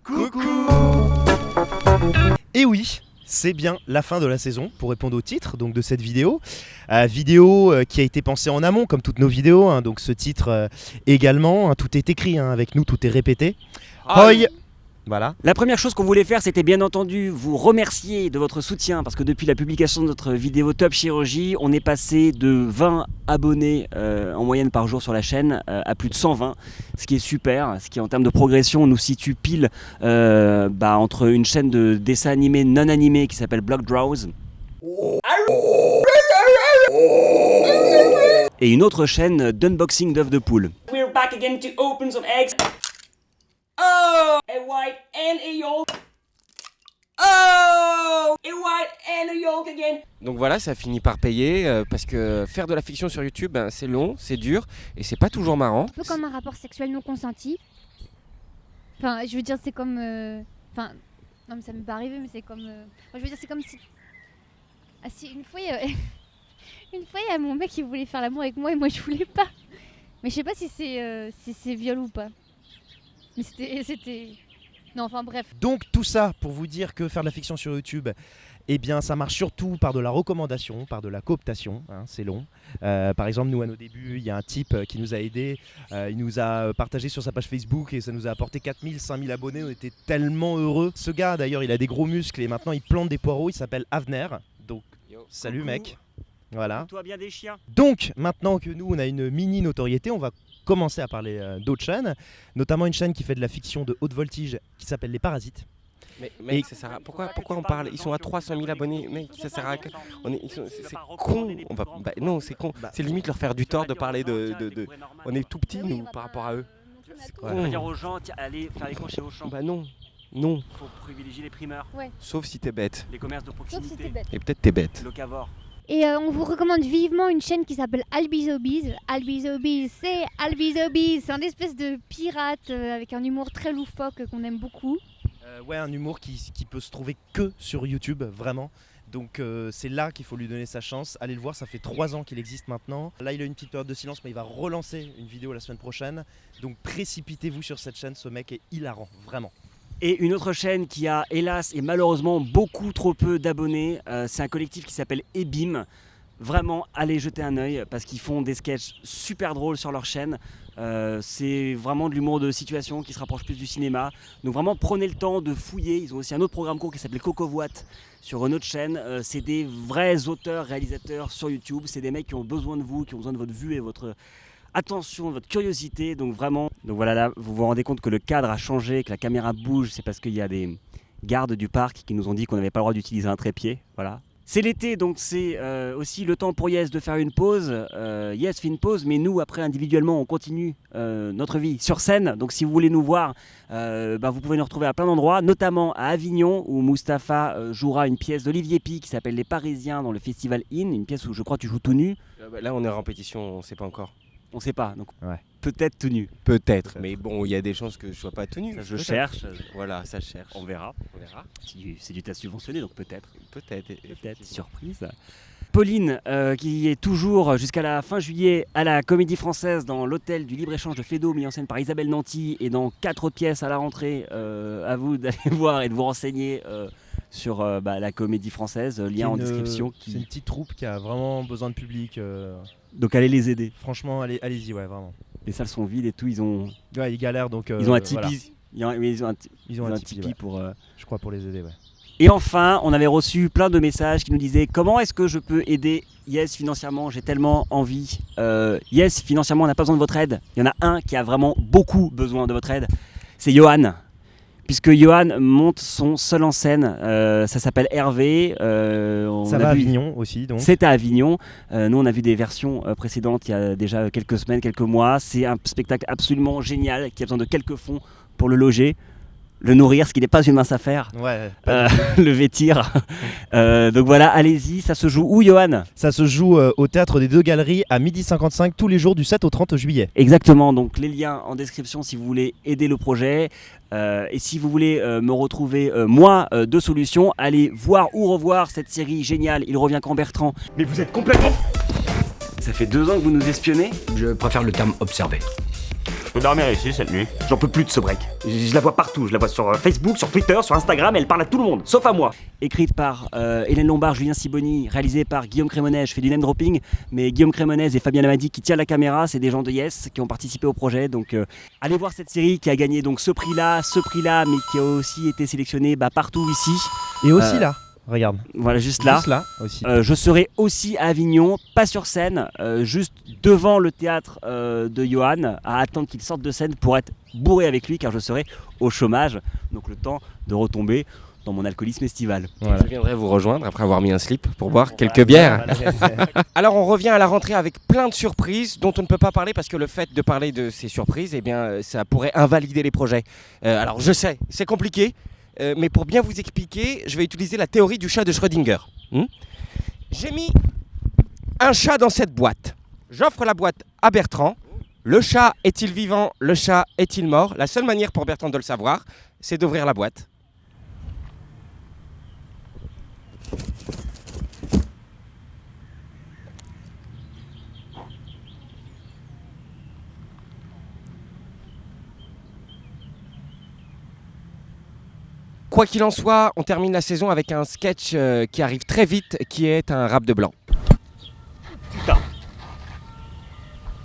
Coucou. Et oui, c'est bien la fin de la saison, pour répondre au titre donc, de cette vidéo. Vidéo qui a été pensée en amont, comme toutes nos vidéos. Donc ce titre également, tout est écrit avec nous, tout est répété. Hoi. Voilà. La première chose qu'on voulait faire, c'était bien entendu vous remercier de votre soutien, parce que depuis la publication de notre vidéo Top Chirurgie, on est passé de 20 abonnés en moyenne par jour sur la chaîne à plus de 120, ce qui est super, ce qui en termes de progression nous situe pile entre une chaîne de dessins animés non animés qui s'appelle Block Draws et une autre chaîne d'unboxing d'œufs de poule. We're back again to open some eggs. Oh, a white and a yolk. Oh, a white and a yolk again. Donc voilà, ça finit par payer parce que faire de la fiction sur YouTube, c'est long, c'est dur et c'est pas toujours marrant. Un peu comme un rapport sexuel non consenti. Enfin, je veux dire, c'est comme. Enfin, non, mais ça m'est pas arrivé, mais c'est comme. Je veux dire, c'est comme si. Ah, si, une fois, il y a mon mec qui voulait faire l'amour avec moi et moi je voulais pas. Mais je sais pas si c'est viol ou pas. Mais c'était... Non, enfin bref. Donc tout ça pour vous dire que faire de la fiction sur YouTube, eh bien ça marche surtout par de la recommandation, par de la cooptation, c'est long. Par exemple, nous à nos débuts, il y a un type qui nous a aidés, il nous a partagé sur sa page Facebook et ça nous a apporté 4000, 5000 abonnés, on était tellement heureux. Ce gars d'ailleurs, il a des gros muscles et maintenant il plante des poireaux, il s'appelle Avner, donc salut mec. Voilà. Toi bien des chiens. Donc maintenant que nous on a une mini notoriété, on va commencer à parler d'autres chaînes, notamment une chaîne qui fait de la fiction de haute voltige qui s'appelle Les Parasites. Mais mec, ça sert à... pourquoi on parle? Ils sont à 300 000 abonnés, mec, ça sert à... C'est con, non c'est con, c'est limite leur faire du tort de parler de... On est tout petits nous par rapport à eux. On va dire aux gens, allez faire les cours chez Auchan. Bah non. Non. Faut privilégier les primeurs. Ouais. Sauf si t'es bête. Les commerces de proximité. Sauf si t'es bête. Et peut-être t'es bête. Locavore. Et on vous recommande vivement une chaîne qui s'appelle Albizobiz. Albizobiz, c'est Albizobiz. C'est un espèce de pirate avec un humour très loufoque qu'on aime beaucoup. Ouais, un humour qui peut se trouver que sur YouTube, vraiment. Donc c'est là qu'il faut lui donner sa chance. Allez le voir, ça fait 3 ans qu'il existe maintenant. Là, il a une petite période de silence, mais il va relancer une vidéo la semaine prochaine. Donc précipitez-vous sur cette chaîne, ce mec est hilarant, vraiment. Et une autre chaîne qui a hélas et malheureusement beaucoup trop peu d'abonnés, c'est un collectif qui s'appelle Ebim. Vraiment, allez jeter un œil parce qu'ils font des sketchs super drôles sur leur chaîne. C'est vraiment de l'humour de situation qui se rapproche plus du cinéma. Donc vraiment prenez le temps de fouiller. Ils ont aussi un autre programme court qui s'appelle Cocovoit sur une autre chaîne. C'est des vrais auteurs, réalisateurs sur YouTube. C'est des mecs qui ont besoin de vous, qui ont besoin de votre vue et votre attention, votre curiosité. Donc vraiment, voilà, là, vous vous rendez compte que le cadre a changé, que la caméra bouge. C'est parce qu'il y a des gardes du parc qui nous ont dit qu'on n'avait pas le droit d'utiliser un trépied. Voilà. C'est l'été, donc c'est aussi le temps pour Yes de faire une pause. Yes fait une pause, mais nous, après, individuellement, on continue notre vie sur scène. Donc si vous voulez nous voir, vous pouvez nous retrouver à plein d'endroits, notamment à Avignon, où Mustapha jouera une pièce d'Olivier Pi qui s'appelle Les Parisiens dans le Festival In, une pièce où je crois tu joues tout nu. Là, on est en répétition, on sait pas encore. On sait pas, donc ouais. Peut-être tout nu. Peut-être, mais bon, il y a des chances que je sois pas tout nu. Ça, je cherche. Voilà, ça cherche. On verra. C'est du test subventionné, donc peut-être. Peut-être. Surprise. Pauline, qui est toujours jusqu'à la fin juillet à la Comédie Française dans l'hôtel du Libre-Échange de Fédot, mis en scène par Isabelle Nanty, et dans 4 autres pièces à la rentrée. À vous d'aller voir et de vous renseigner sur la Comédie Française, lien en description. C'est une petite troupe qui a vraiment besoin de public. Donc allez les aider. Franchement, allez-y, ouais, vraiment. Les salles sont vides et tout, Ouais, ils galèrent, donc... ils ont un Tipeee. Voilà. Ils ont un Tipeee ouais. pour... Je crois pour les aider, ouais. Et enfin, on avait reçu plein de messages qui nous disaient comment est-ce que je peux aider Yes financièrement, j'ai tellement envie. Yes, financièrement, on n'a pas besoin de votre aide. Il y en a un qui a vraiment beaucoup besoin de votre aide, c'est Johan. Puisque Johan monte son seul en scène, ça s'appelle Hervé. Ça va à Avignon aussi, donc. C'est à Avignon. Nous, on a vu des versions précédentes il y a déjà quelques semaines, quelques mois. C'est un spectacle absolument génial qui a besoin de quelques fonds pour le loger, le nourrir, ce qui n'est pas une mince affaire. Ouais. Le vêtir. Donc voilà, allez-y. Ça se joue où, Johan ? Ça se joue au Théâtre des Deux Galeries à 12h55 tous les jours du 7 au 30 juillet. Exactement. Donc les liens en description si vous voulez aider le projet. Et si vous voulez me retrouver, moi, de Solutions, allez voir ou revoir cette série géniale. Il revient quand Bertrand. Mais vous êtes complètement... Ça fait 2 ans que vous nous espionnez ? Je préfère le terme observer. Je peux dormir ici cette nuit. J'en peux plus de ce break. Je la vois partout, je la vois sur Facebook, sur Twitter, sur Instagram, elle parle à tout le monde, sauf à moi. Écrite par Hélène Lombard, Julien Siboni, réalisée par Guillaume Crémonez, je fais du name dropping, mais Guillaume Crémonez et Fabien Lamadi qui tirent la caméra, c'est des gens de Yes qui ont participé au projet, donc allez voir cette série qui a gagné donc ce prix-là, mais qui a aussi été sélectionné partout ici. Et aussi là, regarde. Voilà, juste là. Juste là aussi. Je serai aussi à Avignon, pas sur scène, juste devant le théâtre de Johan, à attendre qu'il sorte de scène pour être bourré avec lui, car je serai au chômage, donc le temps de retomber dans mon alcoolisme estival. Voilà. Je viendrai vous rejoindre après avoir mis un slip pour boire quelques bières. Alors on revient à la rentrée avec plein de surprises dont on ne peut pas parler parce que le fait de parler de ces surprises, eh bien, ça pourrait invalider les projets. Alors je sais, c'est compliqué. Mais pour bien vous expliquer, je vais utiliser la théorie du chat de Schrödinger. J'ai mis un chat dans cette boîte. J'offre la boîte à Bertrand. Le chat est-il vivant? Le chat est-il mort? La seule manière pour Bertrand de le savoir, c'est d'ouvrir la boîte. Quoi qu'il en soit, on termine la saison avec un sketch qui arrive très vite, qui est un rap de blanc.